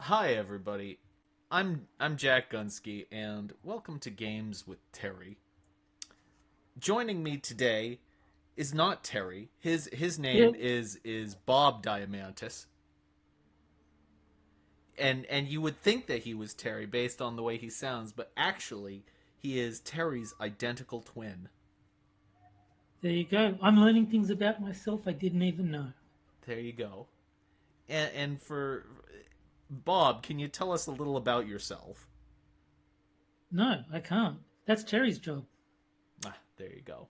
Hi everybody. I'm Jack Gunsky and welcome to Games with Terry. Joining me today is not Terry. His Yeah, name is Bob Diamantis. And you would think that he was Terry based on the way he sounds, but actually he is Terry's identical twin. there you go. I'm learning things about myself I didn't even know. There you go. And for Bob, can you tell us a little about yourself? No, I can't. That's Terry's job. There you go.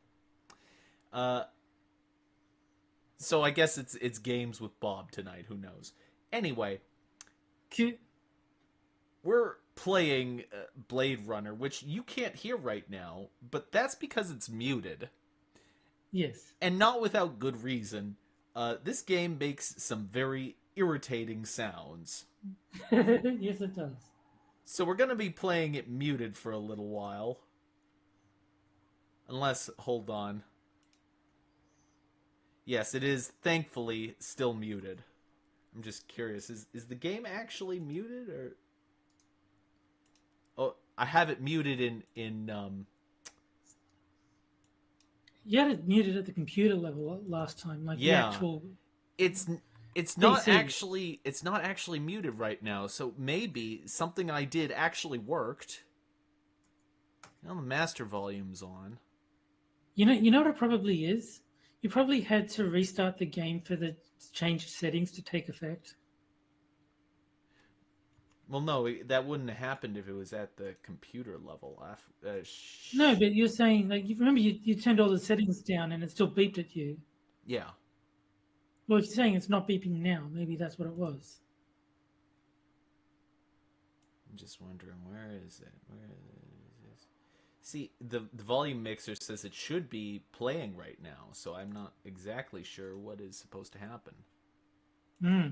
Uh so I guess it's games with Bob tonight, who knows. Anyway, Cute. we're playing Blade Runner, which you can't hear right now, but that's because it's muted, Yes. and not without good reason. This game makes some very irritating sounds, Yes, it does. so we're gonna be playing it muted for a little while. Unless, hold on. Yes, it is thankfully still muted. I'm just curious, is the game actually muted or? Oh, I have it muted in. You had it muted at the computer level last time, like the Yeah, actual it's it's not PC. actually it's not actually muted right now, so maybe something I did actually worked. Now the master volume's on. You know what it probably is? You probably had to restart the game for the changed settings to take effect. Well, no, that wouldn't have happened if it was at the computer level. No, but you're saying like you remember you turned all the settings down and it still beeped at you. Yeah, Well, if you're saying it's not beeping now, maybe that's what it was. I'm just wondering where is it? Where is it? See, the volume mixer says it should be playing right now, so I'm not exactly sure what is supposed to happen. Hmm.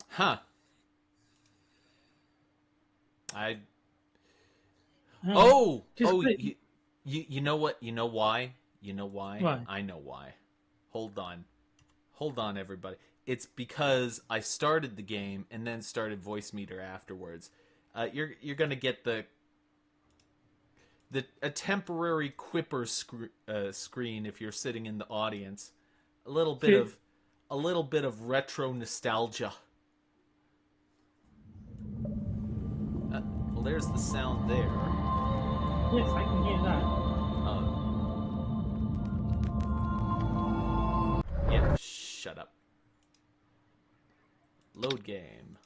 Huh? I All right. Oh, Just quit. you know what? You know why? You know why? Why? I know why. Hold on. Hold on, everybody. It's because I started the game and then started voice meter afterwards. You're gonna get the a temporary Quipper screen if you're sitting in the audience. A little bit Yes, of a little bit of retro nostalgia. Well, there's the sound there. I can hear that. Uh, yeah, shut up. Load game.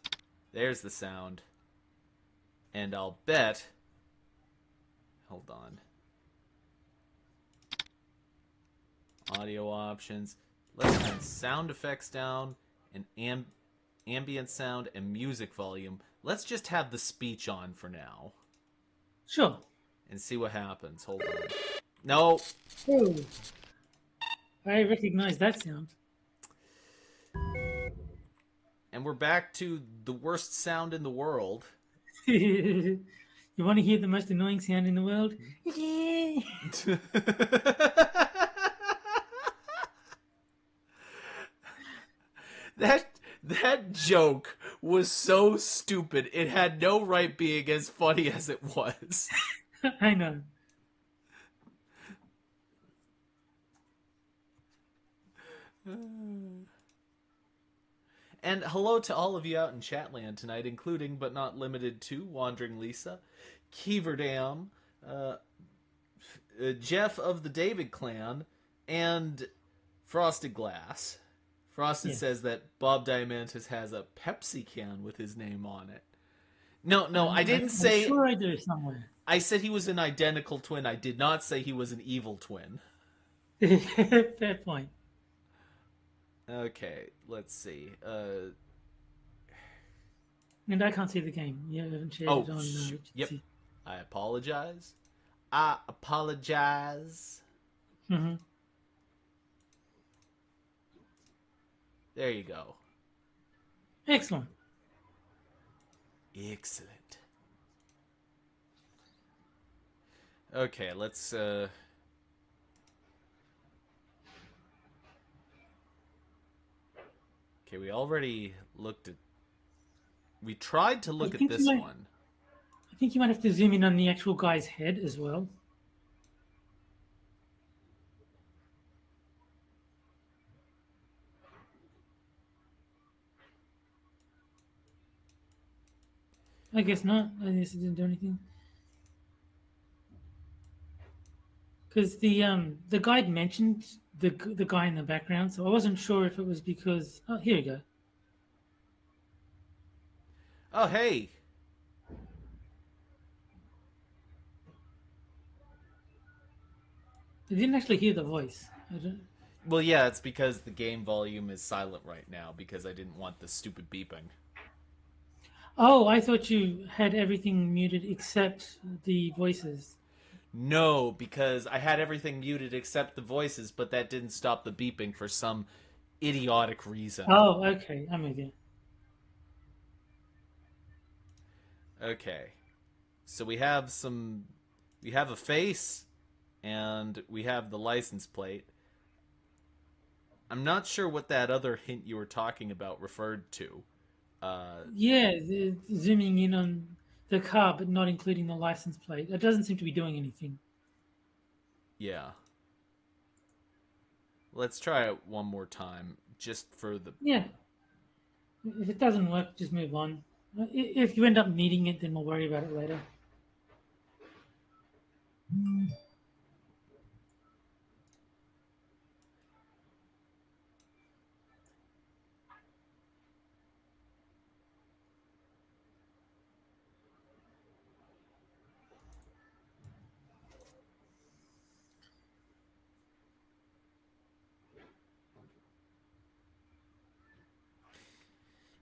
There's the sound. And I'll bet. Hold on. Audio options. Let's turn sound effects down and ambient sound and music volume. Let's just have the speech on for now Sure. and see what happens. Hold on. No. Oh, I recognize that sound. And we're back to the worst sound in the world. You want to hear the most annoying sound in the world? that that joke was so stupid. It had no right being as funny as it was. I know. And hello to all of you out in Chatland tonight, including but not limited to Wandering Lisa, Keeverdam, uh, Jeff of the David Clan, and Frosted Glass. Frosted Yes. says that Bob Diamantis has a Pepsi can with his name on it. No, no, I didn't I'm say. sure I do somewhere. I said he was an identical twin. I did not say he was an evil twin. Fair point. Okay, let's see. And I can't see the game. You haven't shared it Oh, on yep. Jitsi. I apologize. I apologize. Hmm. There you go. Excellent. Excellent. Okay, let's Okay, we already looked at... We tried to look at think this you might- one. I think you might have to zoom in on the actual guy's head as well. I guess not. I guess it didn't do anything. Because the guide mentioned the guy in the background, so I wasn't sure if it was because. Oh, here you go. Oh, hey! I didn't actually hear the voice. I don't, Well, yeah, it's because the game volume is silent right now because I didn't want the stupid beeping. oh, I thought you had everything muted except the voices. No, because I had everything muted except the voices, but that didn't stop the beeping for some idiotic reason. Oh, okay, I'm with you. Okay. So we have some... We have a face, and we have the license plate. I'm not sure what that other hint you were talking about referred to. Yeah, zooming in on the car, but not including the license plate. It doesn't seem to be doing anything. Yeah. Let's try it one more time, just for the... Yeah, if it doesn't work, just move on. If you end up needing it, then we'll worry about it later.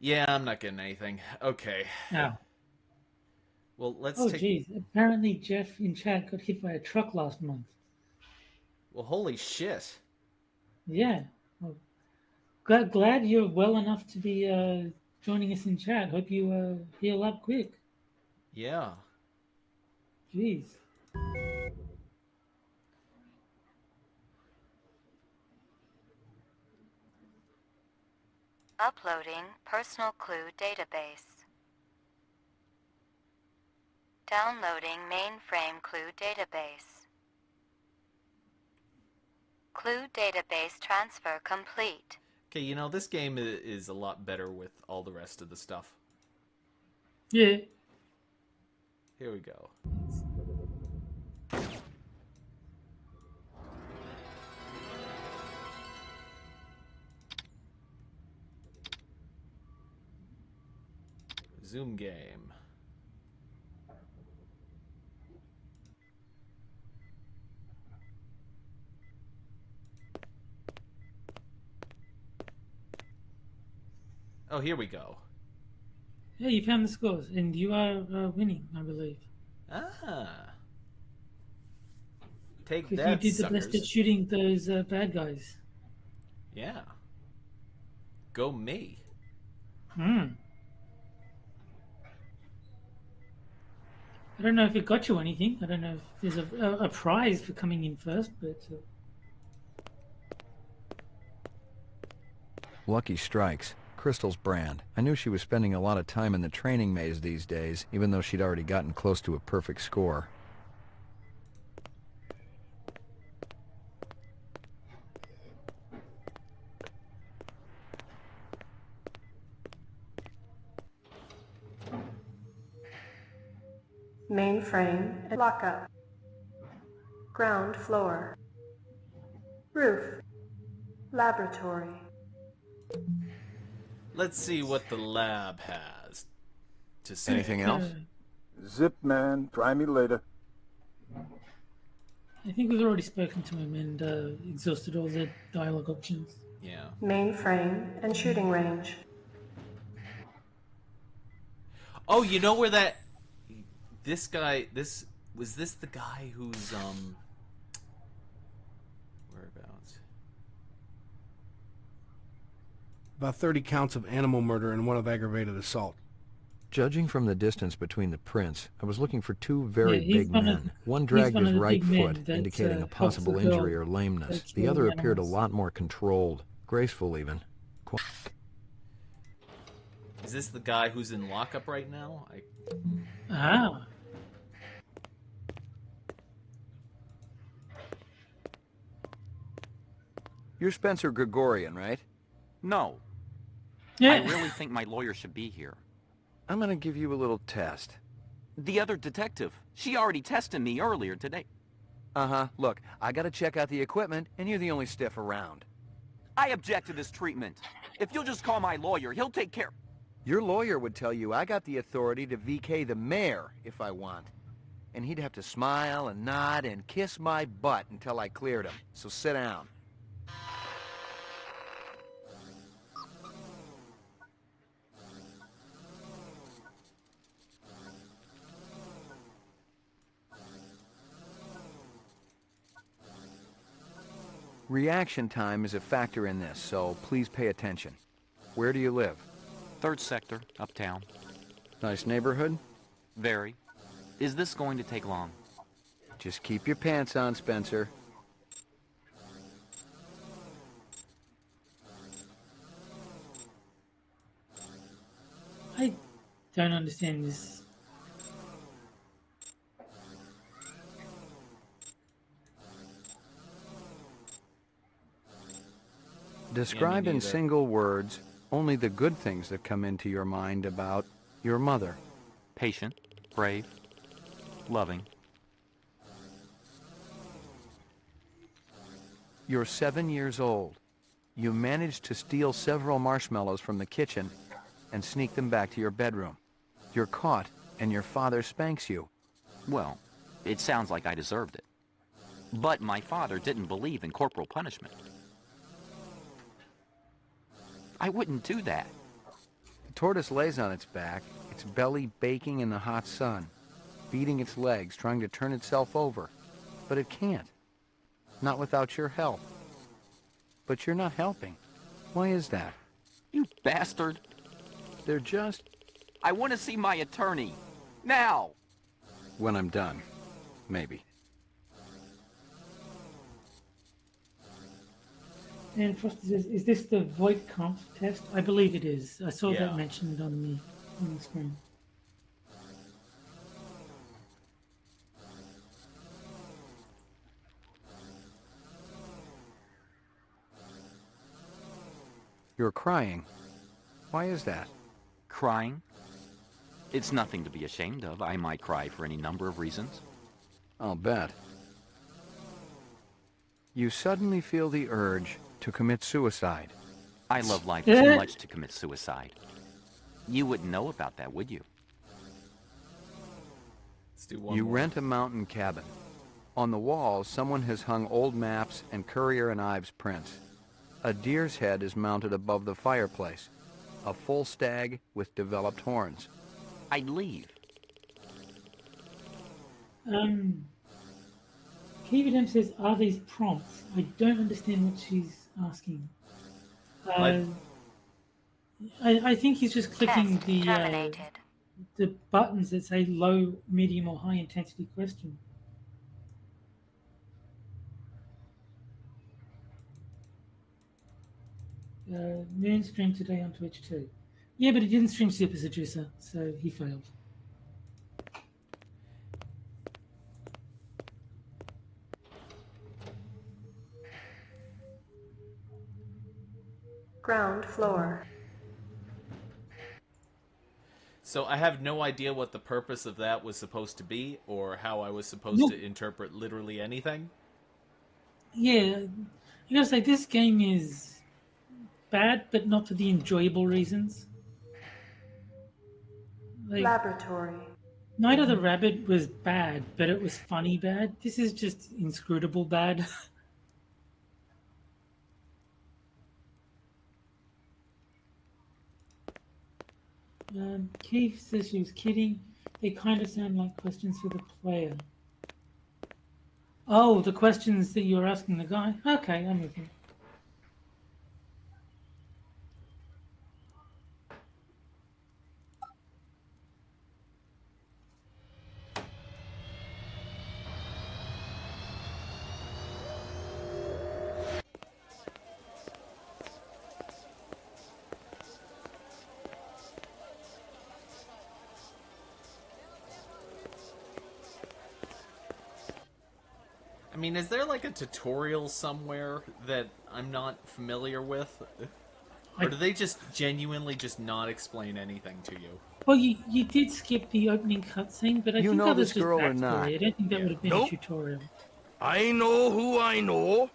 Yeah, I'm not getting anything. Okay. Now, Well, let's oh take... geez, apparently Jeff in chat got hit by a truck last month. Well, holy shit. Yeah, well, glad you're well enough to be joining us in chat. Hope you heal up quick. Yeah. Jeez. Uploading personal clue database. Downloading mainframe clue database. Clue database transfer complete. Okay, you know, this game is a lot better with all the rest of the stuff. Yeah. Here we go. Zoom game. Oh, here we go. Yeah, you found the scores, and you are winning, I believe. Ah. Take Because that, you did the suckers. best at shooting those bad guys. Yeah. Go me. Hmm. I don't know if it got you anything. I don't know if there's a prize for coming in first, but Lucky Strikes, Crystal's brand. I knew she was spending a lot of time in the training maze these days, even though she'd already gotten close to a perfect score. Mainframe and lockup. Ground floor. Roof. Laboratory. Let's see what the lab has to say. Anything else? Zip, man. Try me later. I think we've already spoken to him and exhausted all the dialogue options. Yeah. Mainframe and shooting range. Oh, you know where that... This guy... Was this the guy who's, Whereabouts? About 30 counts of animal murder and one of aggravated assault. Judging from the distance between the prints, I was looking for two very Yeah, he's big one of- men. One he's dragged one his of the right big men foot, that, indicating a helps possible the girl injury or lameness. that's The other killing appeared a animals. lot more controlled, graceful even. Is this the guy who's in lockup right now? Ah. You're Spencer Gregorian, right? No. Yeah. I really think my lawyer should be here. I'm gonna give you a little test. The other detective, she already tested me earlier today. Uh-huh. Look, I gotta check out the equipment, and you're the only stiff around. I object to this treatment. If you'll just call my lawyer, he'll take care. Your lawyer would tell you I got the authority to VK the mayor if I want. And he'd have to smile and nod and kiss my butt until I cleared him. So sit down. Reaction time is a factor in this, so please pay attention. Where do you live? 3rd sector, uptown. Nice neighborhood? Very. Is this going to take long? Just keep your pants on, Spencer. I don't understand this. Describe in neither. single words only the good things that come into your mind about your mother. Patient, brave, loving. You're 7 years old. You managed to steal several marshmallows from the kitchen and sneak them back to your bedroom. You're caught, and your father spanks you. Well, it sounds like I deserved it. But my father didn't believe in corporal punishment. I wouldn't do that. The tortoise lays on its back, its belly baking in the hot sun, beating its legs, trying to turn itself over. But it can't. Not without your help. But you're not helping. Why is that? You bastard. They're just... I want to see my attorney. Now! When I'm done. Maybe. And Frost says, is this the Voight-Kampff test? I believe it is. I saw Yeah. that mentioned on the screen. You're crying. Why is that? Crying? It's nothing to be ashamed of. I might cry for any number of reasons. I'll bet. You suddenly feel the urge to commit suicide. I love life too much to commit suicide. You wouldn't know about that, would you? Let's do one You more. rent a mountain cabin. On the walls, someone has hung old maps and Currier and Ives prints. A deer's head is mounted above the fireplace. A full stag with developed horns. I'd leave. Kevidem says, are these prompts? I don't understand what she's asking. I think he's just clicking Test terminated. the buttons that say low, medium, or high intensity question. Moon streamed today on Twitch too. Yeah, but he didn't stream Super Seducer, so he failed. Ground floor. So I have no idea what the purpose of that was supposed to be, or how I was supposed Nope. to interpret literally anything. Yeah, I gotta say, this game is bad, but not for the enjoyable reasons. Like, Laboratory. Night of the Rabbit was bad, but it was funny bad. This is just inscrutable bad. Keith says she was kidding. They kind of sound like questions for the player. Oh, the questions that you're asking the guy? Okay, I'm with you. mean, is there like a tutorial somewhere that I'm not familiar with? Or do they just genuinely just not explain anything to you? Well, you did skip the opening cutscene, but I You think know that was this just girl or backstory. not? I don't think that Yeah. would have been Nope. a tutorial. I know who I know,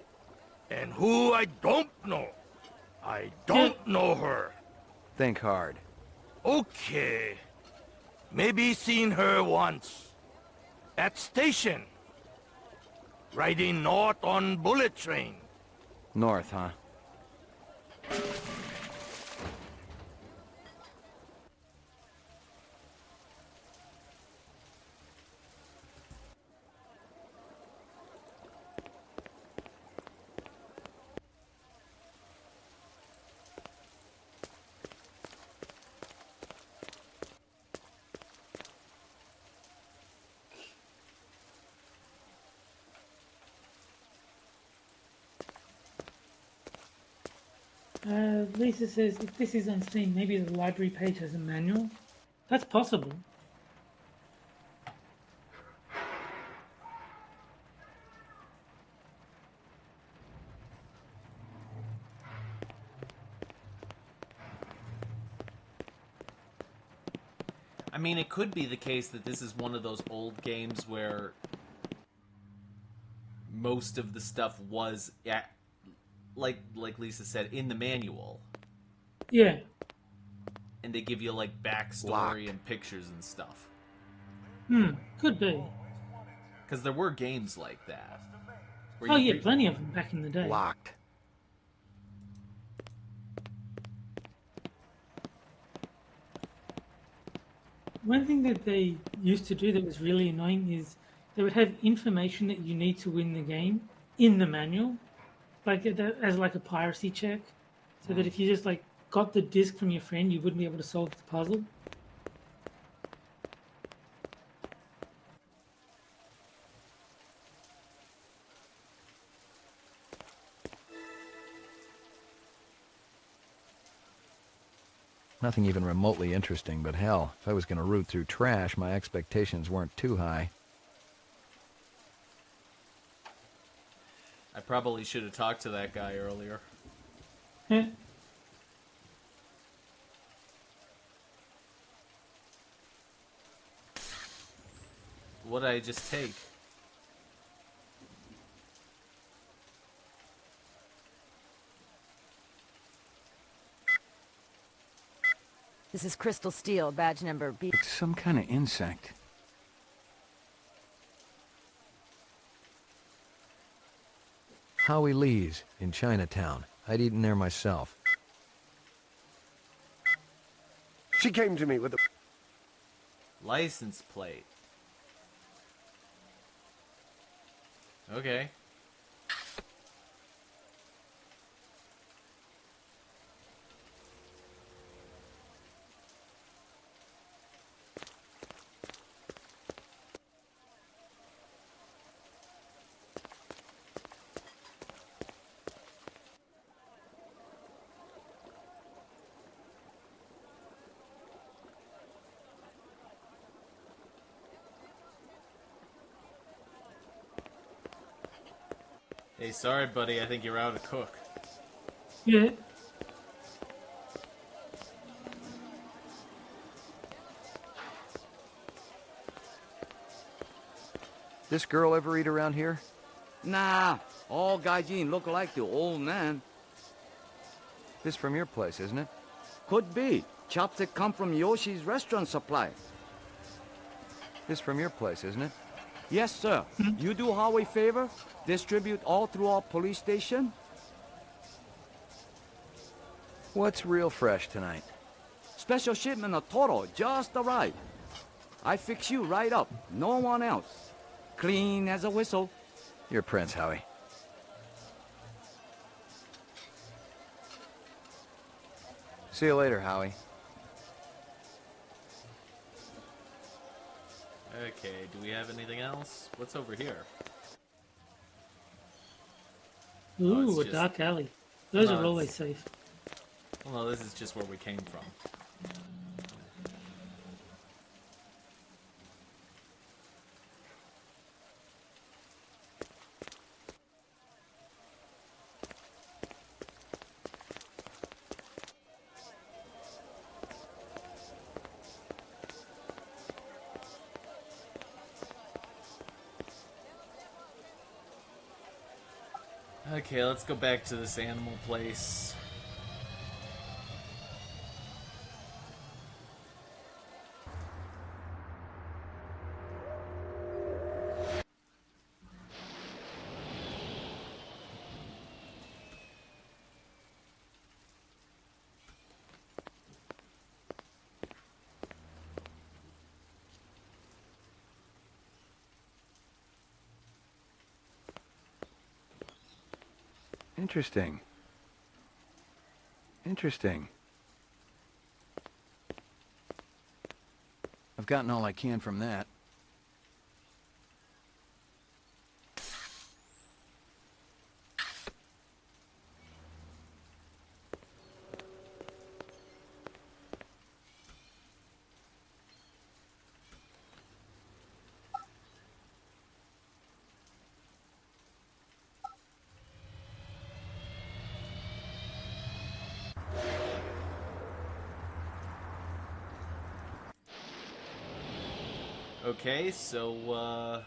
and who I don't know. I don't know her. Think hard. Okay. Maybe seen her once. At station. Riding north on bullet train. North, huh? Lisa says if this is on Steam, maybe the library page has a manual. That's possible. I mean, it could be the case that this is one of those old games where most of the stuff was, like Lisa said, in the manual. Yeah. And they give you, like, backstory Locked. and pictures and stuff. Could be. Because there were games like that. where Oh you yeah, plenty of them back in the day. Locked. One thing that they used to do that was really annoying is they would have information that you need to win the game in the manual, like as like a piracy check, so that if you just like got the disc from your friend, you wouldn't be able to solve the puzzle. Nothing even remotely interesting, but hell, if I was going to root through trash, my expectations weren't too high. I probably should have talked to that guy earlier. Yeah. What did I just take? This is Crystal Steel, badge number B. It's some kind of insect. Howie Lee's in Chinatown. I'd eaten there myself. She came to me with a... License plate. Okay. Hey, sorry, buddy. I think you're out of cook. Yeah. This girl ever eat around here? Nah, all gaijin look like the old man. This from your place, isn't it? Could be. Chopstick come from Yoshi's restaurant supply. This from your place, isn't it? Yes, sir. You do Howie favor? Distribute all through our police station? What's real fresh tonight? Special shipment of Toro just arrived. I fix you right up. No one else. Clean as a whistle. You're Prince, Howie. See you later, Howie. Okay, do we have anything else? What's over here? Ooh, it's a just- dark alley. Those No, are it's- always safe. Well, no, this is just where we came from. Okay, let's go back to this animal place. Interesting. Interesting. I've gotten all I can from that. Okay, so,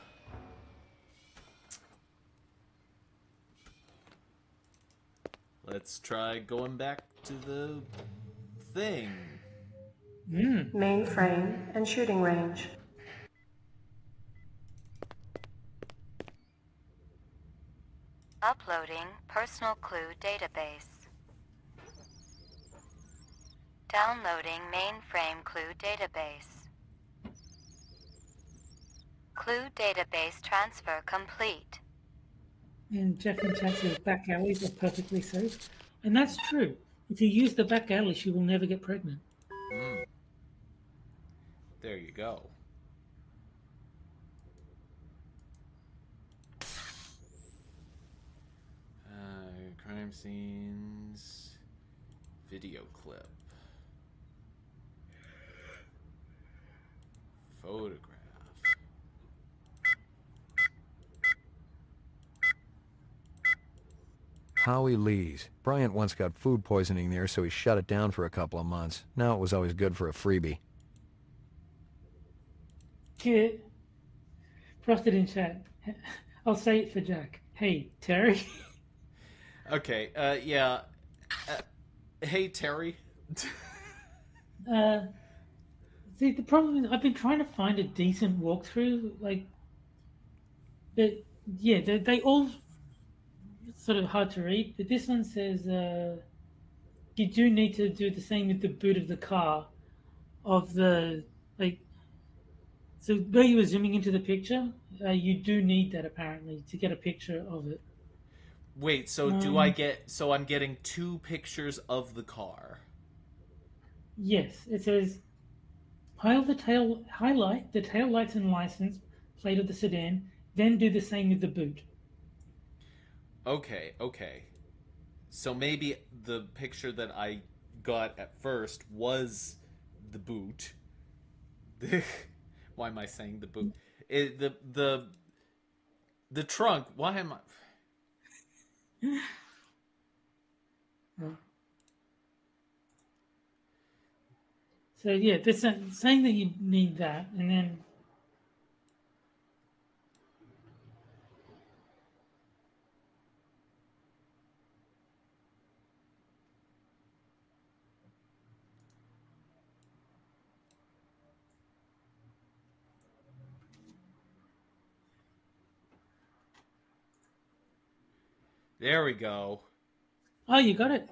let's try going back to the thing. Mainframe and shooting range. Uploading personal clue database. Downloading mainframe clue database. Clue database transfer complete. And Jeff in chat says back alleys are perfectly safe. And that's true. If you use the back alley, she will never get pregnant. There you go. Crime scenes. Video clip. Photograph. Howie Lee's. Bryant once got food poisoning there, so he shut it down for a couple of months. Now it was always good for a freebie. Kid, Frosted in chat. I'll say it for Jack. Hey, Terry. Okay, yeah. Hey, Terry. See, the problem is I've been trying to find a decent walkthrough, like, but yeah, they all sort of hard to read. But this one says you do need to do the same with the boot of the car, of the like. So where you were zooming into the picture, you do need that apparently to get a picture of it. Wait, so do I get... So I'm getting 2 pictures of the car. Yes, it says highlight the tail lights and license plate of the sedan, then do the same with the boot. Okay. So maybe the picture that I got at first was the boot. Why am I saying the boot? The trunk. Why am I... So yeah, they're saying that you need that, and then There we go. oh, you got it.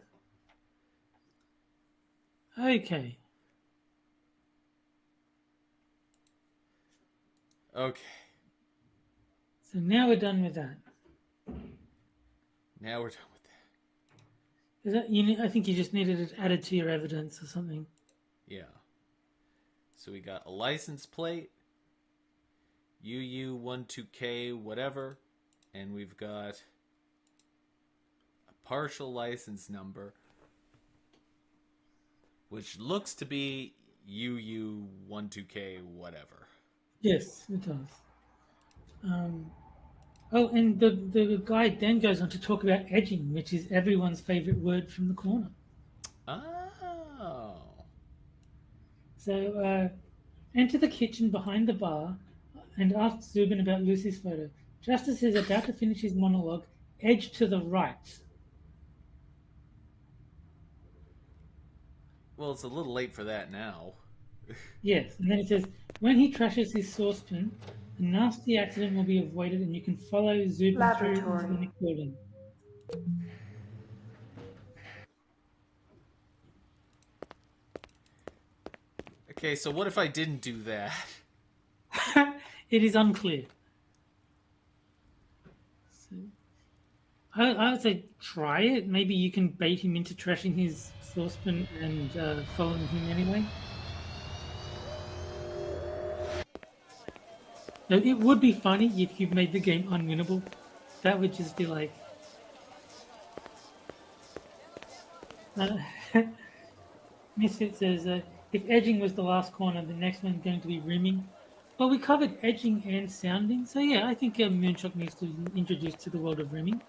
Okay. Okay. So now we're done with that. Now we're done with that. Is that I think you just needed it added to your evidence or something. Yeah. So we got a license plate, UU12K whatever, and we've got a partial license number, which looks to be UU12K whatever. Yes, it does. Oh, and the guide then goes on to talk about edging, which is everyone's favorite word from the corner. Oh. So, enter the kitchen behind the bar and ask Zubin about Lucy's photo. Justice is about to finish his monologue edge to the right. Well, it's a little late for that now. Yes, and then it says, when he trashes his saucepan, a nasty accident will be avoided and you can follow Zubin through into the Laboratory. next building. Okay, so what if I didn't do that? It is unclear. So, I would say try it. Maybe you can bait him into trashing his saucepan and following him anyway. Now, it would be funny if you made the game unwinnable. That would just be like... Misfit says, if edging was the last corner, the next one's going to be rimming. Well, we covered edging and sounding, so yeah, I think Moonshock needs to be introduced to the world of rimming.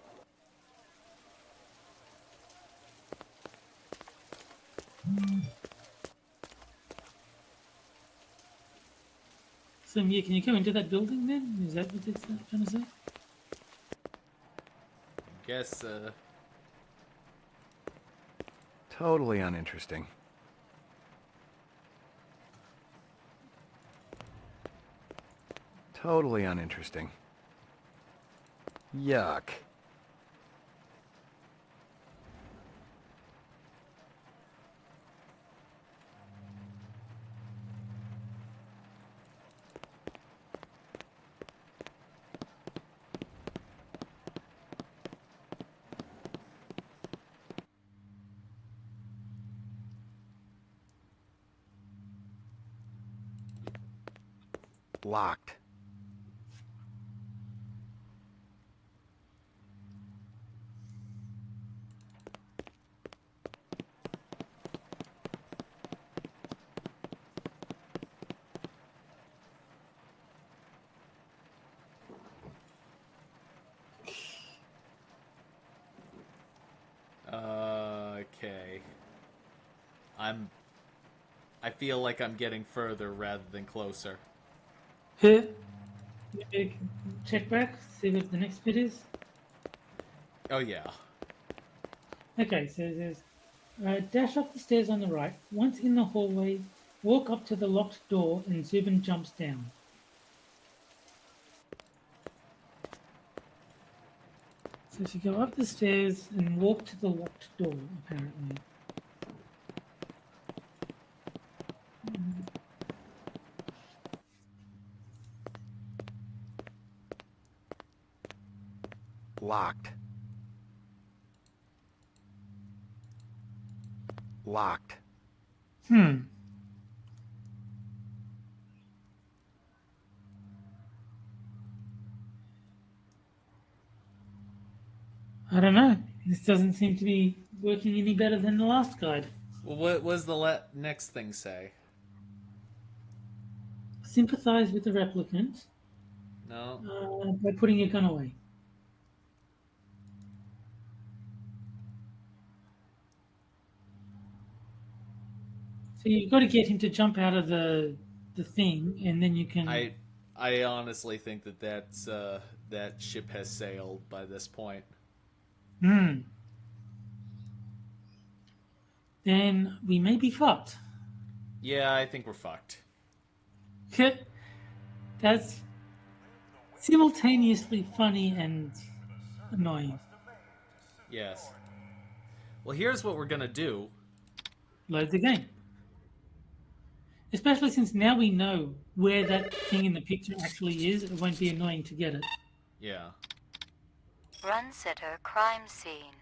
So, Mia, can you go into that building then? Is that what it's trying to say? Guess, Totally uninteresting. Totally uninteresting. Yuck. Locked. Okay. I feel like I'm getting further rather than closer. Check back, see what the next bit is. Oh, yeah. Okay, so it says, dash up the stairs on the right. Once in the hallway, walk up to the locked door and Zubin jumps down. So if you go up the stairs and walk to the locked door, apparently. Locked. Locked. I don't know. This doesn't seem to be working any better than the last guide. Well, what was the next thing say? Sympathize with the replicant. No. By putting your gun away. So you've got to get him to jump out of the thing, and then you can. I honestly think that ship has sailed by this point. Then we may be fucked. Yeah, I think we're fucked. That's simultaneously funny and annoying. Yes. Well, here's what we're gonna do. Load the game. Especially since now we know where that thing in the picture actually is, it won't be annoying to get it. Yeah. Run sitter crime scene.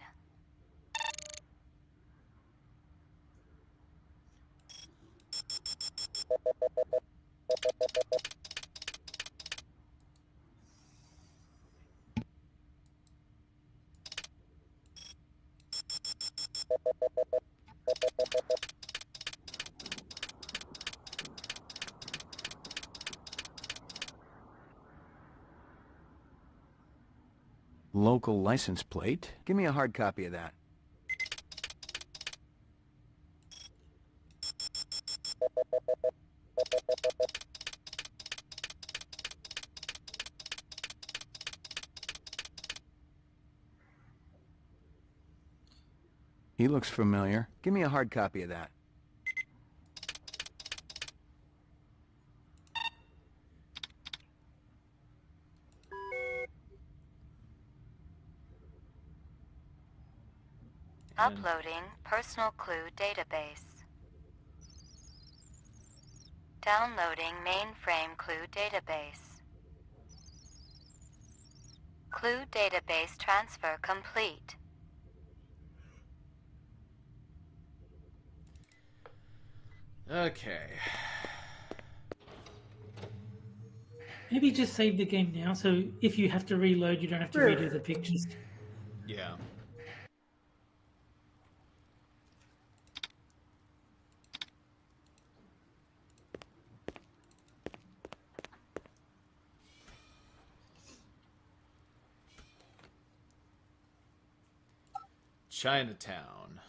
Local license plate. Give me a hard copy of that. He looks familiar. Give me a hard copy of that. Uploading personal clue database. Downloading mainframe clue database. Clue database transfer complete. Okay. Maybe just save the game now, so if you have to reload, you don't have to redo the pictures. Yeah. Chinatown.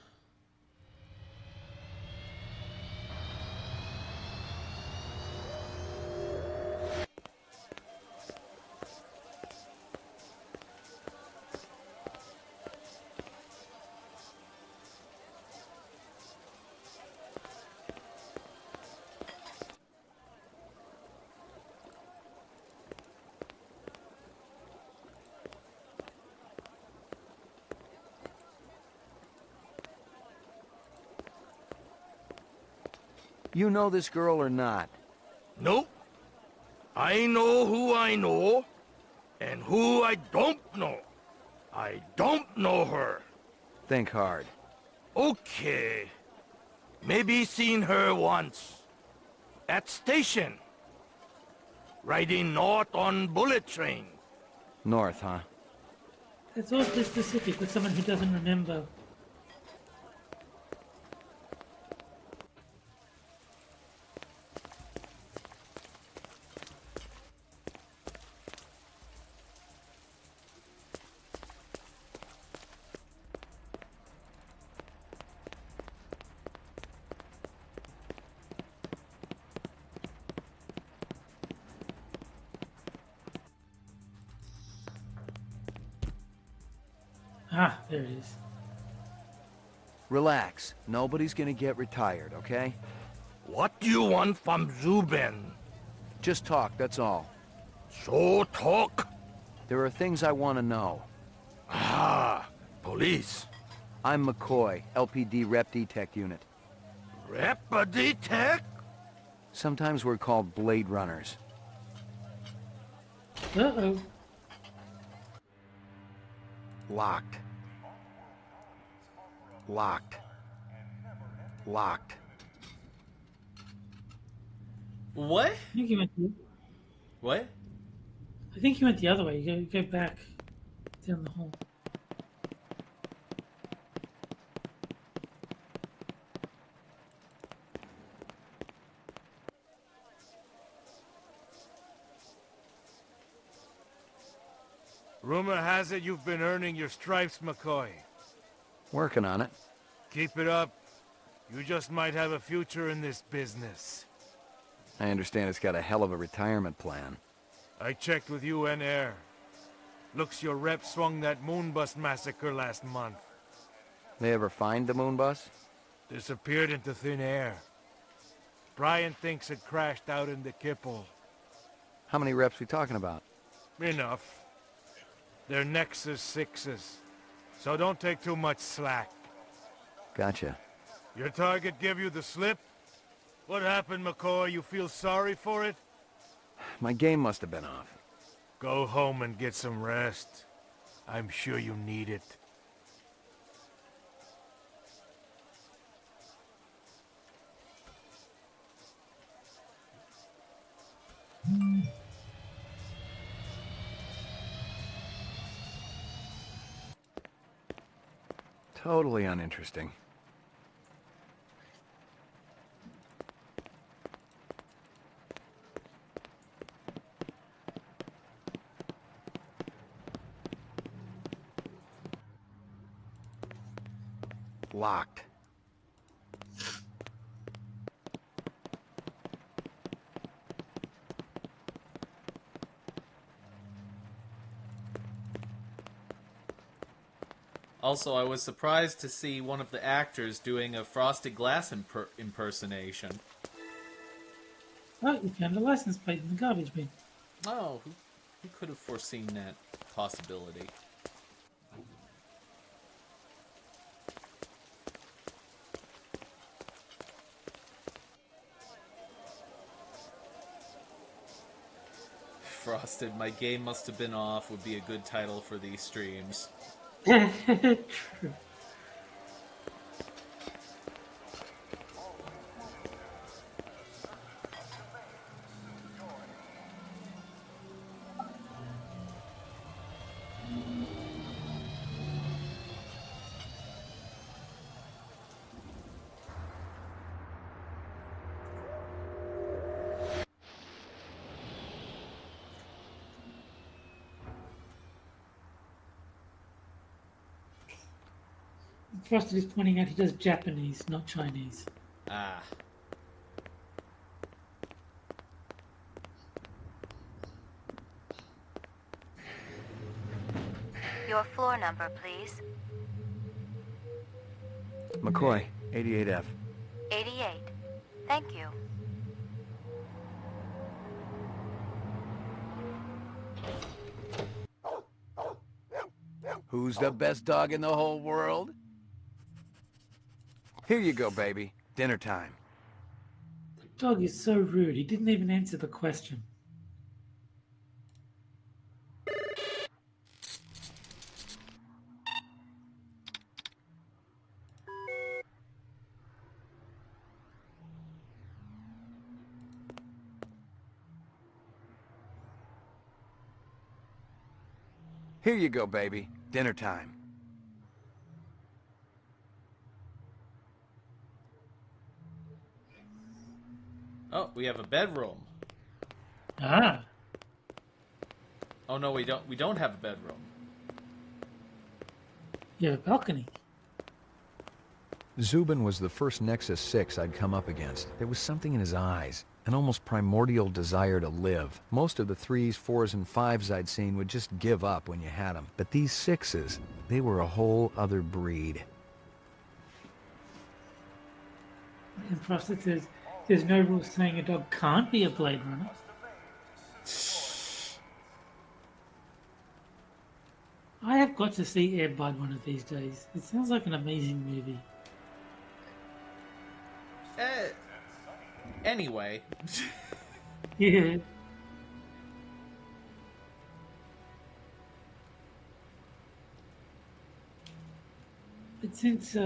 You know this girl or not? Nope. I know who I know, and who I don't know. I don't know her. Think hard. Okay. Maybe seen her once. At station. Riding north on bullet train. North, huh? That's awfully specific with someone who doesn't remember. Ah, there it is. Relax. Nobody's gonna get retired, okay? What do you want from Zubin? Just talk, that's all. So talk. There are things I want to know. Ah, police. I'm McCoy, LPD Rep Detect Unit. Rep Detect? Sometimes we're called Blade Runners. Uh-oh. Locked. Locked. Locked. What? I think you went What? I think you went the other way. You go back down the hall. Rumor has it you've been earning your stripes, McCoy. Working on it. Keep it up. You just might have a future in this business. I understand it's got a hell of a retirement plan. I checked with UN Air. Looks your rep swung that Moonbus massacre last month. They ever find the moon bus? Disappeared into thin air. Brian thinks it crashed out in the Kipple. How many reps we talking about? Enough. They're Nexus 6s, so don't take too much slack. Gotcha. Your target give you the slip? What happened, McCoy? You feel sorry for it? My game must have been off. Go home and get some rest. I'm sure you need it. Totally uninteresting. Locked. Also, I was surprised to see one of the actors doing a Frosted Glass impersonation. Oh, you found a license plate in the garbage bin. Oh, who could have foreseen that possibility? Frosted, my game must have been off would be a good title for these streams. True. Frosted is pointing out he does Japanese, not Chinese. Ah. Your floor number, please. McCoy, 88F. 88. Thank you. Who's the best dog in the whole world? Here you go, baby. Dinner time. The dog is so rude. He didn't even answer the question. Here you go, baby. Dinner time. Oh, we have a bedroom. Ah. Oh no, we don't. We don't have a bedroom. You have a balcony. Zubin was the first Nexus 6 I'd come up against. There was something in his eyes, an almost primordial desire to live. Most of the 3s, 4s, and 5s I'd seen would just give up when you had them. But these 6s, they were a whole other breed. And Frosted says, there's no rule saying a dog can't be a Blade Runner. I have got to see Air Bud one of these days. It sounds like an amazing movie. Anyway. Yeah. But since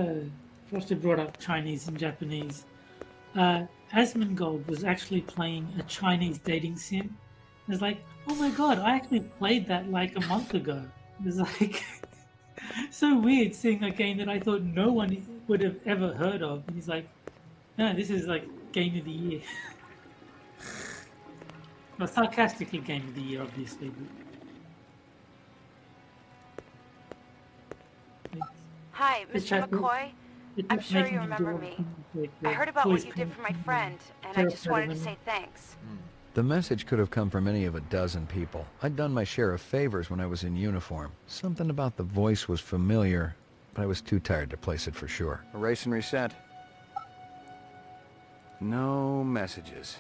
Frosted brought up Chinese and Japanese, Asmongold was actually playing a Chinese dating sim. It was like, oh my god, I actually played that like a month ago. It was like so weird seeing a game that I thought no one would have ever heard of. And he's like, no, this is like Game of the Year. Well, sarcastically Game of the Year, obviously. But Hi, Mr. McCoy. I'm sure you remember me. I heard about what you did for my friend, and I just wanted to say thanks. The message could have come from any of a dozen people. I'd done my share of favors when I was in uniform. Something about the voice was familiar, but I was too tired to place it for sure. Erase and reset. No messages.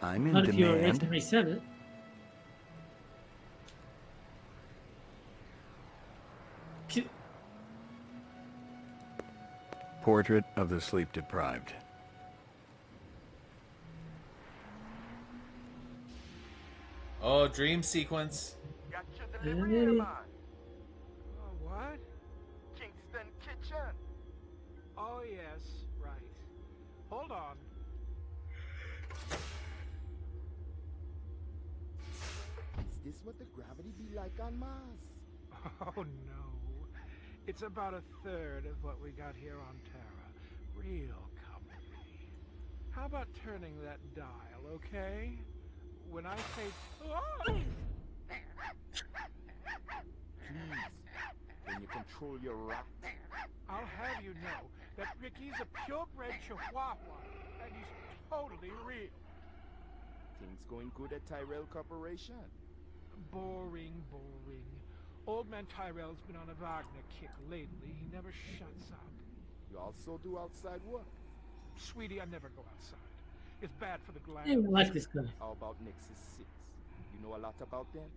I'm in not if you erase demand. and reset it. Portrait of the sleep-deprived. Oh, dream sequence. What? Kingston Kitchen. Oh, yes, right. Hold on. Is this what the gravity be like on Mars? Oh, no. It's about a third of what we got here on Terra. Real company. How about turning that dial, okay? When I say... Oh! Please, can you control your rat? I'll have you know that Ricky's a purebred Chihuahua, and he's totally real. Things going good at Tyrell Corporation? Boring, boring. Old man Tyrell's been on a Wagner kick lately. He never shuts up. You also do outside work? Sweetie, I never go outside. It's bad for the glands. I don't like this guy. How about Nexus 6? You know a lot about them?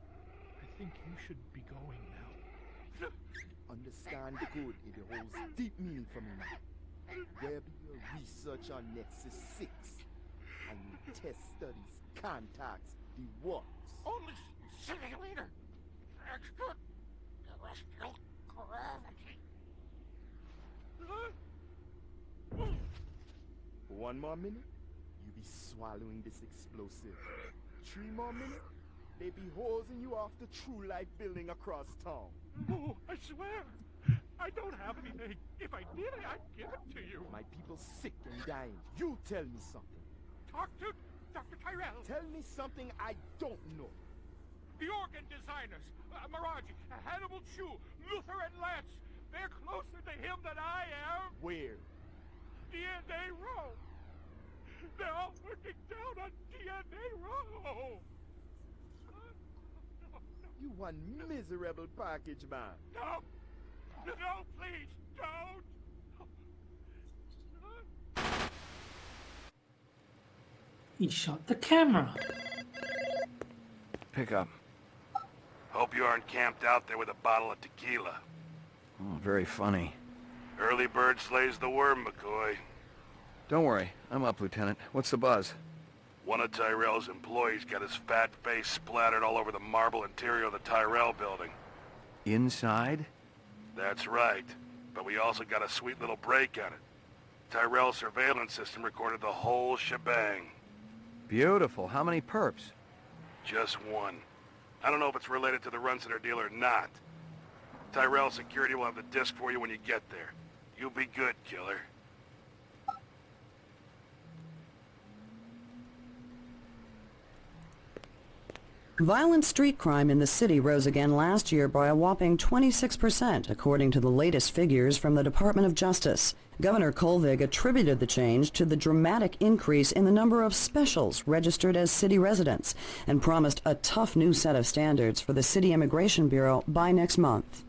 I think you should be going now. Understand good, it holds deep meaning for me now. Where be your research on Nexus 6? And your test studies, contacts, the works? Only simulator. Extra terrestrial gravity. One more minute, you be swallowing this explosive. 3 more minutes, they be hosing you off the True Life building across town. Oh, I swear, I don't have anything. If I did, I'd give it to you. My people sick and dying. You tell me something. Talk to Dr. Tyrell. Tell me something I don't know. The organ designers, Miraji, Hannibal Chu, Luther and Lance. They're closer to him than I am. Where? DNA Row. They're all working down on DNA Row. You one miserable package man. No! No, please, don't! He shot the camera. Pick up. Hope you aren't camped out there with a bottle of tequila. Oh, very funny. Early bird slays the worm, McCoy. Don't worry, I'm up, Lieutenant. What's the buzz? One of Tyrell's employees got his fat face splattered all over the marble interior of the Tyrell building. Inside? That's right. But we also got a sweet little break on it. Tyrell's surveillance system recorded the whole shebang. Beautiful. How many perps? Just one. I don't know if it's related to the Runciter deal or not. Tyrell Security will have the disc for you when you get there. You be good, killer. Violent street crime in the city rose again last year by a whopping 26%, according to the latest figures from the Department of Justice. Governor Kolvig attributed the change to the dramatic increase in the number of specials registered as city residents and promised a tough new set of standards for the City Immigration Bureau by next month.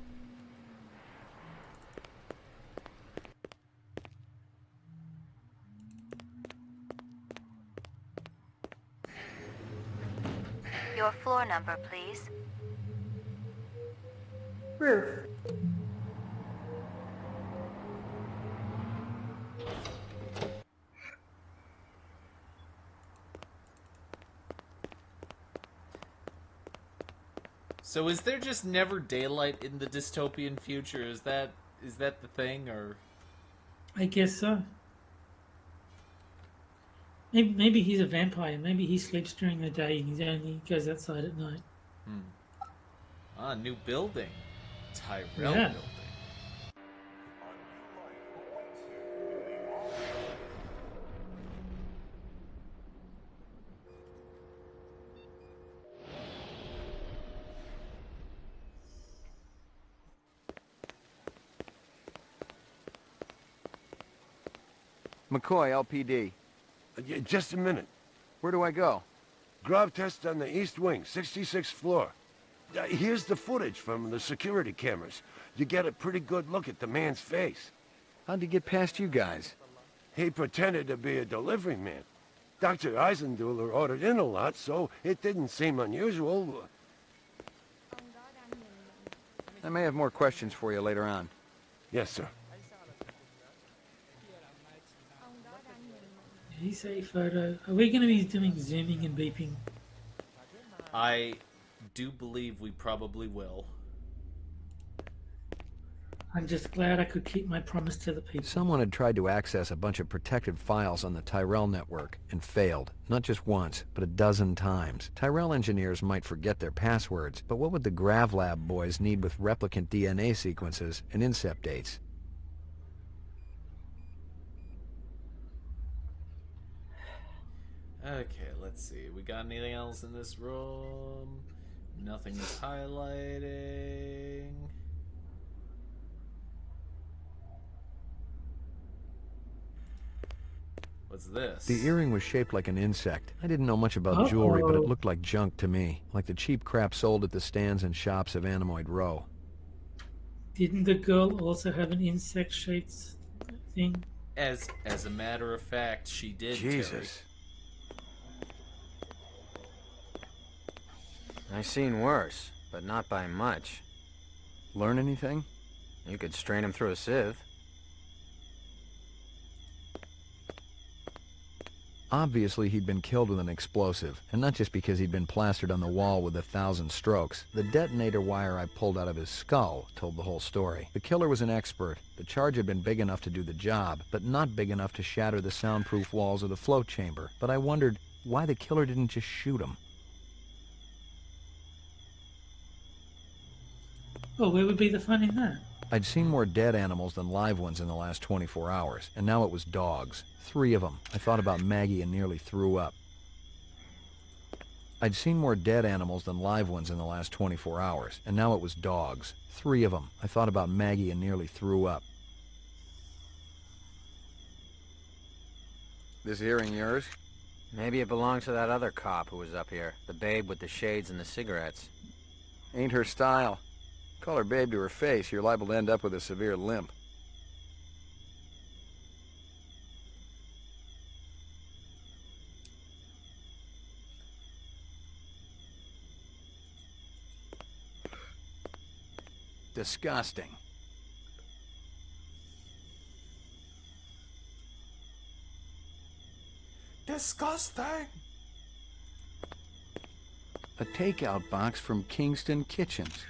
Your floor number, please. Roof. So is there just never daylight in the dystopian future? Is that the thing, or? I guess so. Maybe he's a vampire. Maybe he sleeps during the day and he only goes outside at night. Ah, new building. Tyrell Yeah. building. McCoy, LPD. Just a minute. Where do I go? Grav test on the east wing, 66th floor. Here's the footage from the security cameras. You get a pretty good look at the man's face. How'd he get past you guys? He pretended to be a delivery man. Dr. Eisenduller ordered in a lot, so it didn't seem unusual. I may have more questions for you later on. Yes, sir. Did he say photo? Are we going to be doing zooming and beeping? I do believe we probably will. I'm just glad I could keep my promise to the people. Someone had tried to access a bunch of protected files on the Tyrell network and failed. Not just once, but a dozen times. Tyrell engineers might forget their passwords, but what would the GravLab boys need with replicant DNA sequences and incept dates? Okay, let's see. We got anything else in this room? Nothing is highlighting. What's this? The earring was shaped like an insect. I didn't know much about jewelry, but it looked like junk to me. Like the cheap crap sold at the stands and shops of Animoid Row. Didn't the girl also have an insect-shaped thing? As a matter of fact, she did. Jesus. I've seen worse, but not by much. Learn anything? You could strain him through a sieve. Obviously, he'd been killed with an explosive, and not just because he'd been plastered on the wall with 1,000 strokes. The detonator wire I pulled out of his skull told the whole story. The killer was an expert. The charge had been big enough to do the job, but not big enough to shatter the soundproof walls of the float chamber. But I wondered why the killer didn't just shoot him. Oh, where would be the fun in that? I'd seen more dead animals than live ones in the last 24 hours, and now it was dogs. 3 of them. I thought about Maggie and nearly threw up. I'd seen more dead animals than live ones in the last 24 hours, and now it was dogs. 3 of them. I thought about Maggie and nearly threw up. This earring yours? Maybe it belongs to that other cop who was up here. The babe with the shades and the cigarettes. Ain't her style. Call her babe to her face, you're liable to end up with a severe limp. Disgusting. Disgusting. A takeout box from Kingston Kitchens.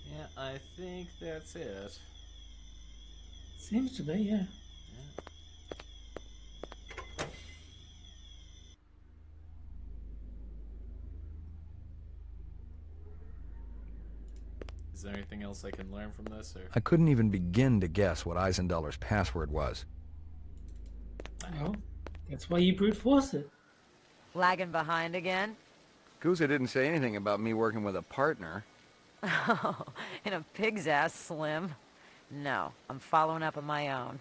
Yeah, I think that's it. Seems to be, yeah. Is there anything else I can learn from this? Or? I couldn't even begin to guess what Eisendoller's password was. Well, that's why you brute force it. Lagging behind again? Gouza didn't say anything about me working with a partner. Oh, in a pig's ass, Slim. No, I'm following up on my own.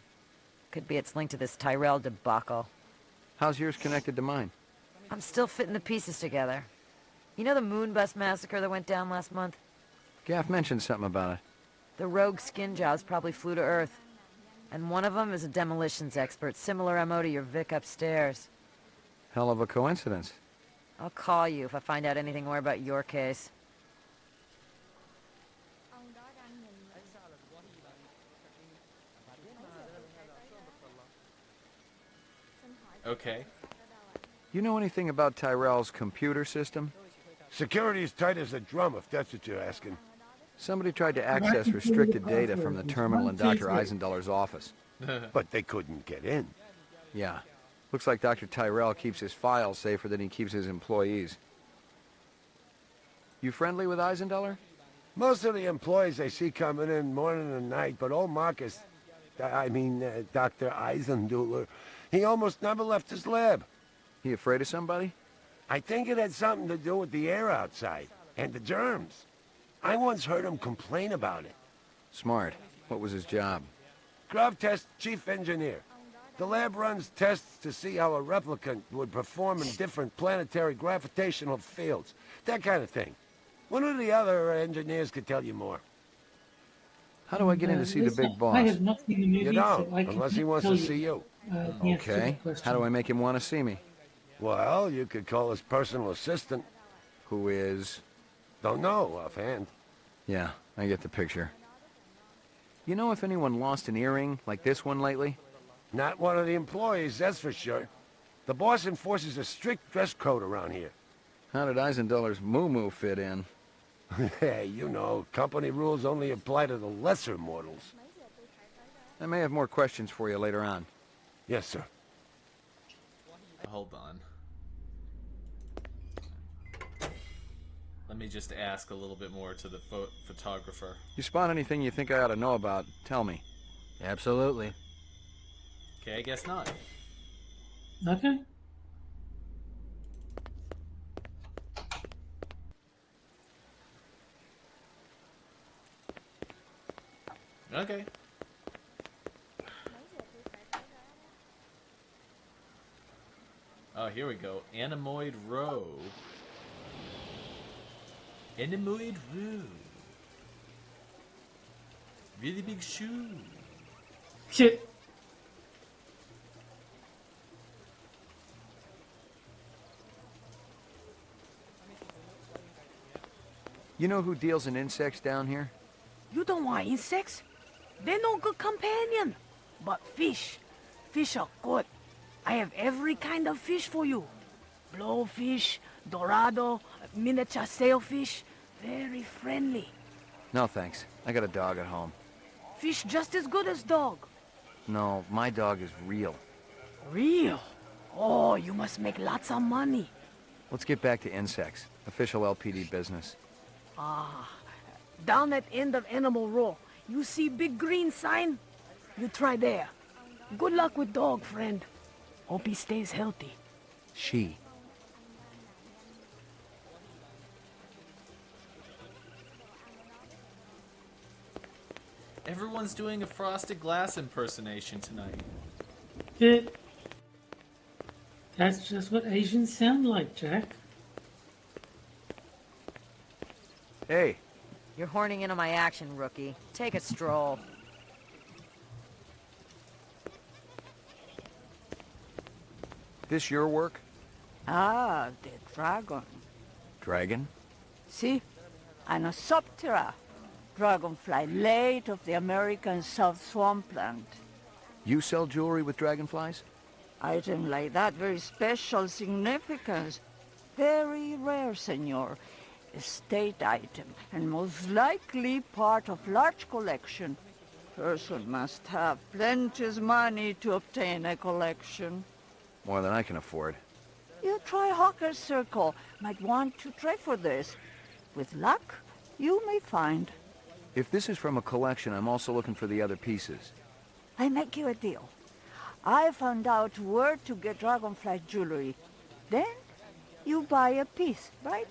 Could be it's linked to this Tyrell debacle. How's yours connected to mine? I'm still fitting the pieces together. You know the Moonbus massacre that went down last month? Gaff mentioned something about it. The rogue skin jobs probably flew to Earth. And one of them is a demolitions expert, similar MO to your Vic upstairs. Hell of a coincidence. I'll call you if I find out anything more about your case. Okay. You know anything about Tyrell's computer system? Security's tight as a drum, if that's what you're asking. Somebody tried to access restricted data from the terminal in Dr. Eisendoller's office. But they couldn't get in. Yeah. Looks like Dr. Tyrell keeps his files safer than he keeps his employees. You friendly with Eisendoller? Most of the employees I see coming in morning and night, but old Marcus, Dr. Eisendoller, he almost never left his lab. He afraid of somebody? I think it had something to do with the air outside, and the germs. I once heard him complain about it. Smart. What was his job? GravTest chief engineer. The lab runs tests to see how a replicant would perform in different planetary gravitational fields. That kind of thing. One of the other engineers could tell you more. How do I get in to see the big boss? I have not seen the movie, You don't, so I unless he can't wants tell to see you. Okay. How do I make him want to see me? Well, you could call his personal assistant. Who is? Don't know offhand. Yeah, I get the picture. You know if anyone lost an earring like this one lately? Not one of the employees, that's for sure. The boss enforces a strict dress code around here. How did Eisendoller's moo-moo fit in? Hey, you know, company rules only apply to the lesser mortals. I may have more questions for you later on. Yes, sir. Hold on. Let me just ask a little bit more to the photographer. You spot anything you think I ought to know about, tell me. Absolutely. Okay, I guess not. Okay. Okay. Oh, here we go. Anemoid Row. Anemoid Row. Really big shoe. Shit. You know who deals in insects down here? You don't want insects? They're no good companion. But fish. Fish are good. I have every kind of fish for you. Blowfish, dorado, miniature sailfish. Very friendly. No, thanks. I got a dog at home. Fish just as good as dog. No, my dog is real. Real? Oh, you must make lots of money. Let's get back to insects. Official LPD business. Ah, down at end of Animal Row, you see big green sign? You try there. Good luck with dog, friend. Hope he stays healthy. She. Everyone's doing a Frosted Glass impersonation tonight. Yeah. That's just what Asians sound like, Jack. Hey. You're horning into my action, rookie. Take a stroll. This your work? Ah, the dragon. Dragon? See? Anosoptera. Dragonfly, late of the American South Swampland. You sell jewelry with dragonflies? Item like that, very special significance. Very rare, senor. A state item, and most likely part of large collection. Person must have plenty money to obtain a collection. More than I can afford. You try Hawker's Circle. Might want to trade for this. With luck, you may find. If this is from a collection, I'm also looking for the other pieces. I make you a deal. I found out where to get dragonfly jewelry. Then, you buy a piece, right?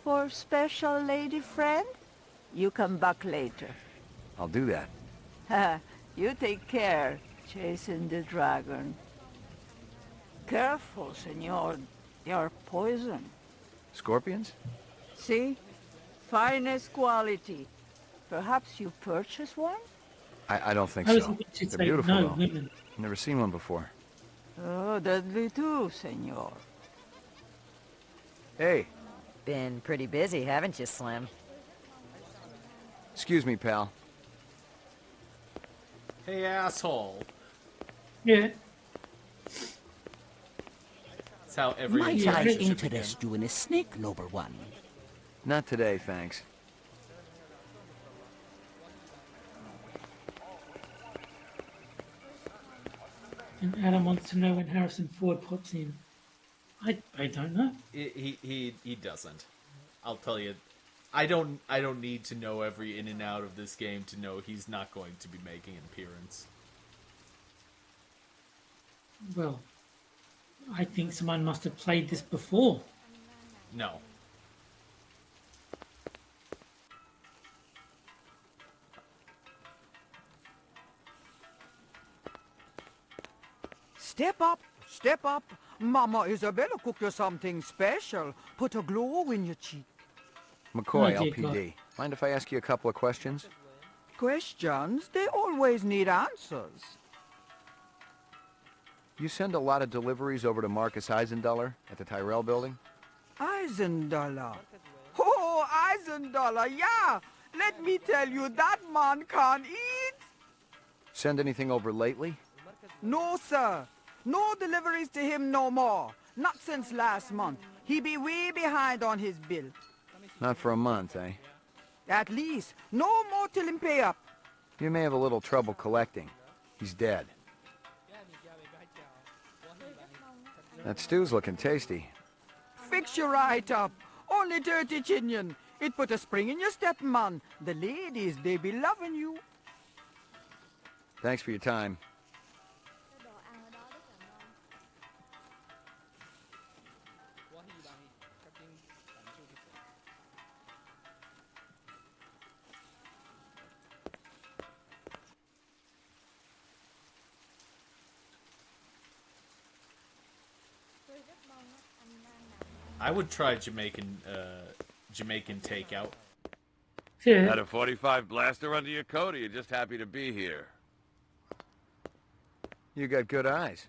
For special lady friend? You come back later. I'll do that. Ha! You take care, chasing the dragon. Careful, senor. They are poison. Scorpions? See? Finest quality. Perhaps you purchase one? I don't think I was so. thinking she'd They're say beautiful, no, though. women. Never seen one before. Oh, deadly too, senor. Hey. Been pretty busy, haven't you, Slim? Excuse me, pal. Hey, asshole. Yeah. That's how every Might I relationship interest you in a snake, Lober One? Not today, thanks. And Adam wants to know when Harrison Ford pops in. I don't know. He doesn't. I'll tell you. I don't need to know every in and out of this game to know he's not going to be making an appearance. Well, I think someone must have played this before. No. Step up, step up. Mama Isabella cook you something special. Put a glow in your cheek. McCoy, Oh, dear LPD. Mind if I ask you a couple of questions? Questions, they always need answers. You send a lot of deliveries over to Marcus Eisendaller at the Tyrell building? Eisendaller. Oh, Eisendaller, yeah. Let me tell you, that man can't eat. Send anything over lately? No, sir. No deliveries to him no more. Not since last month. He be way behind on his bill. Not for a month, eh? At least. No more till him pay up. You may have a little trouble collecting. He's dead. That stew's looking tasty. Fix you right up. Only dirty Chinian. It put a spring in your step, man. The ladies, they be loving you. Thanks for your time. I would try Jamaican takeout. Yeah. Got a 45 blaster under your coat, or you just happy to be here? You got good eyes.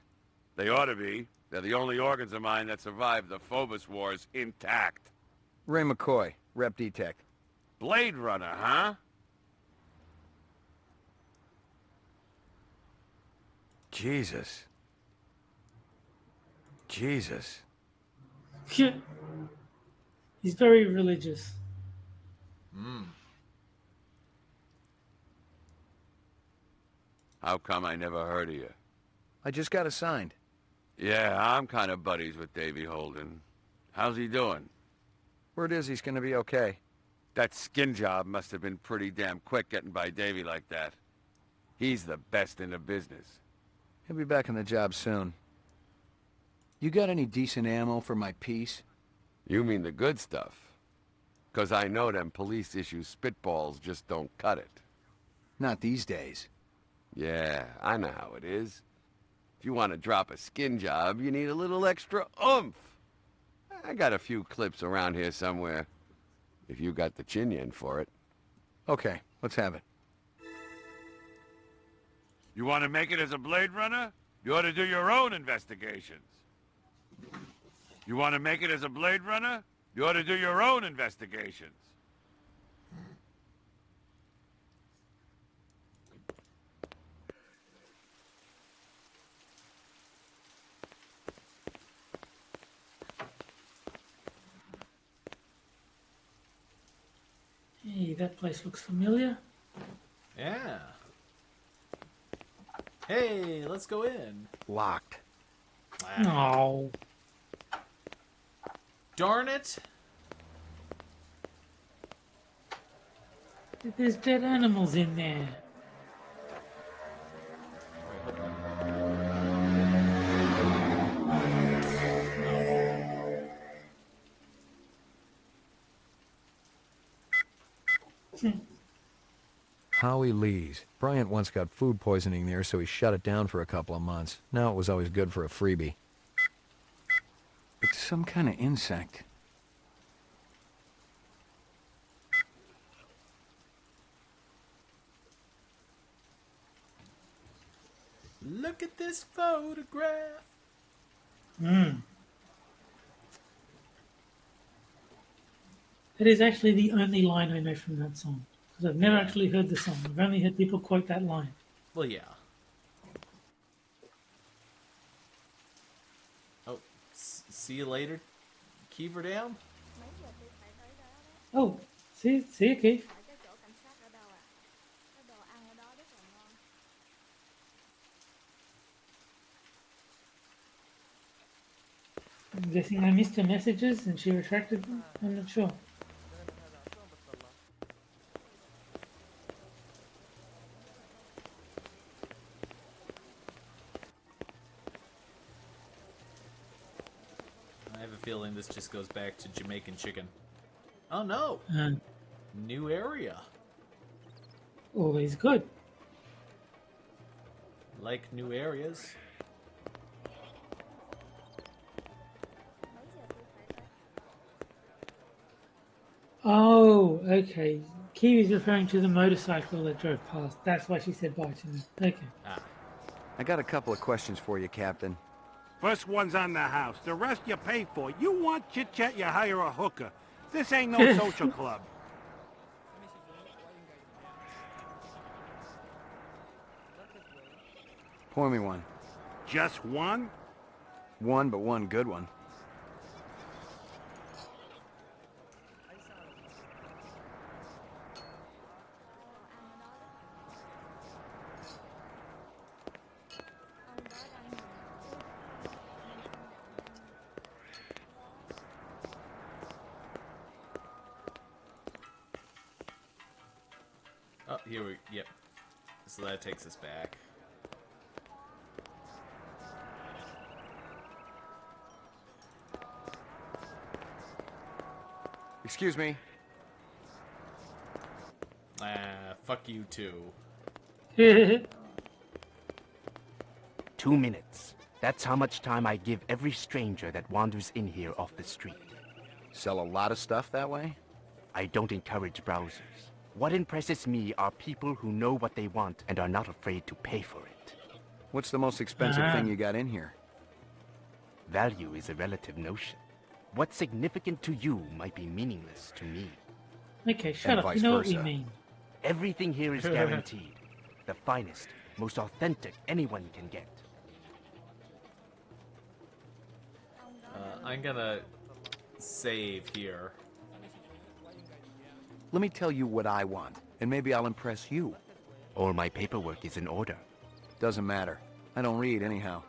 They ought to be. They're the only organs of mine that survived the Phobos Wars intact. Ray McCoy, Rep D-Tech. Blade Runner, huh? Jesus. Jesus. Yeah. He's very religious. How come I never heard of you? I just got assigned. Yeah, I'm kind of buddies with Davy Holden. How's he doing? Word is he's gonna be okay. That skin job must have been pretty damn quick getting by Davy like that. He's the best in the business. He'll be back on the job soon. You got any decent ammo for my piece? You mean the good stuff? 'Cause I know them police-issue spitballs just don't cut it. Not these days. Yeah, I know how it is. If you want to drop a skin job, you need a little extra oomph. I got a few clips around here somewhere, if you got the chin yen for it. Okay, let's have it. You want to make it as a Blade Runner? You ought to do your own investigations. You want to make it as a Blade Runner? You ought to do your own investigations. Hey, that place looks familiar. Yeah. Hey, let's go in. Locked. Oh. Darn it. There's dead animals in there. Howie Lee's. Bryant once got food poisoning there, so he shut it down for a couple of months. Now it was always good for a freebie. It's some kind of insect. Look at this photograph. That is actually the only line I know from that song. Because I've never actually heard the song. I've only heard people quote that line. Well, yeah. Oh, see you later, Kiever Dam? Oh, see you, Keith. I'm guessing I missed her messages and she retracted them. I'm not sure. I have a feeling this just goes back to Jamaican chicken. Oh no! New area. Always good. Like new areas. Oh, okay. Kiwi's referring to the motorcycle that drove past. That's why she said bye to me. Okay. I got a couple of questions for you, Captain. First one's on the house. The rest you pay for. You want chit-chat, you hire a hooker. This ain't no social club. Pour me one. Just one? One, but one good one. here we... Yep. So that takes us back. Excuse me. Fuck you too. 2 minutes. That's how much time I give every stranger that wanders in here off the street. Sell a lot of stuff that way? I don't encourage browsers. What impresses me are people who know what they want and are not afraid to pay for it. What's the most expensive thing you got in here? Value is a relative notion. What's significant to you might be meaningless to me. Okay, shut up. You know what we mean. Everything here is guaranteed. The finest, most authentic anyone can get. I'm gonna save here. Let me tell you what I want, and maybe I'll impress you. All my paperwork is in order. Doesn't matter. I don't read anyhow.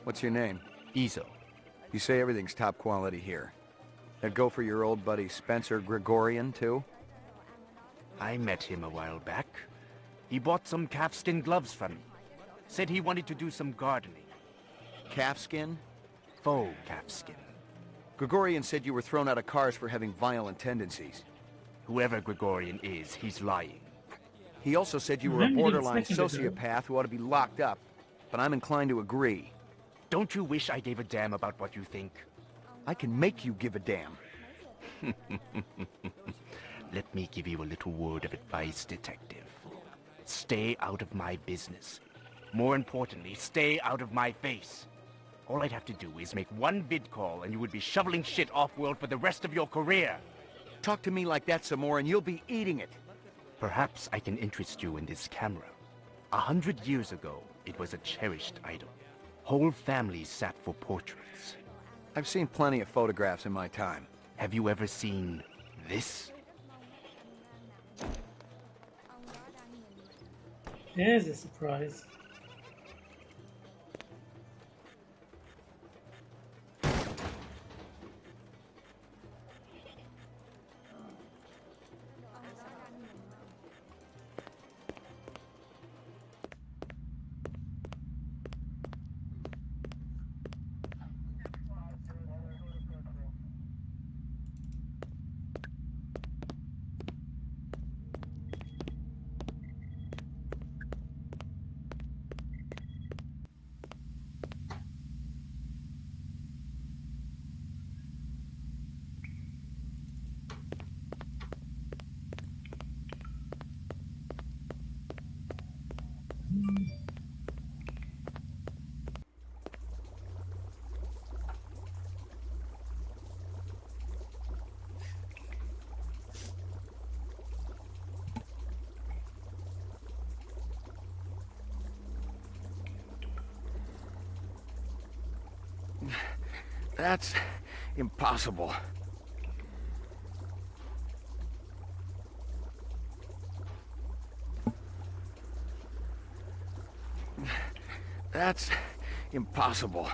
What's your name? Izo. You say everything's top quality here. That'd go for your old buddy Spencer Gregorian, too? I met him a while back. He bought some calfskin gloves from me. Said he wanted to do some gardening. Calfskin? Faux calfskin. Gregorian said you were thrown out of cars for having violent tendencies. Whoever Gregorian is, he's lying. He also said you were a borderline sociopath who ought to be locked up, but I'm inclined to agree. Don't you wish I gave a damn about what you think? I can make you give a damn. Let me give you a little word of advice, detective. Stay out of my business. More importantly, stay out of my face. All I'd have to do is make one vid call and you would be shoveling shit off-world for the rest of your career. Talk to me like that some more and you'll be eating it. Perhaps I can interest you in this camera. 100 years ago, it was a cherished item. Whole families sat for portraits. I've seen plenty of photographs in my time. Have you ever seen this? There's a surprise. That's impossible. That's impossible.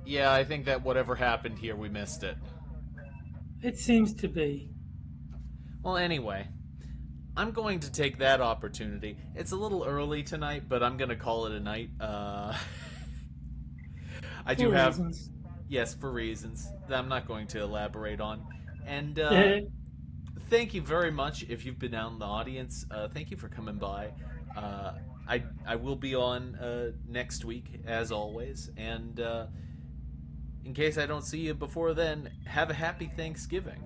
Yeah, I think that whatever happened here, we missed it. It seems to be. Well, anyway, I'm going to take that opportunity. It's a little early tonight, but I'm going to call it a night. I do have... reasons. Yes, for reasons that I'm not going to elaborate on. And thank you very much if you've been out in the audience. Thank you for coming by. I will be on next week, as always. And... in case I don't see you before then, have a happy Thanksgiving.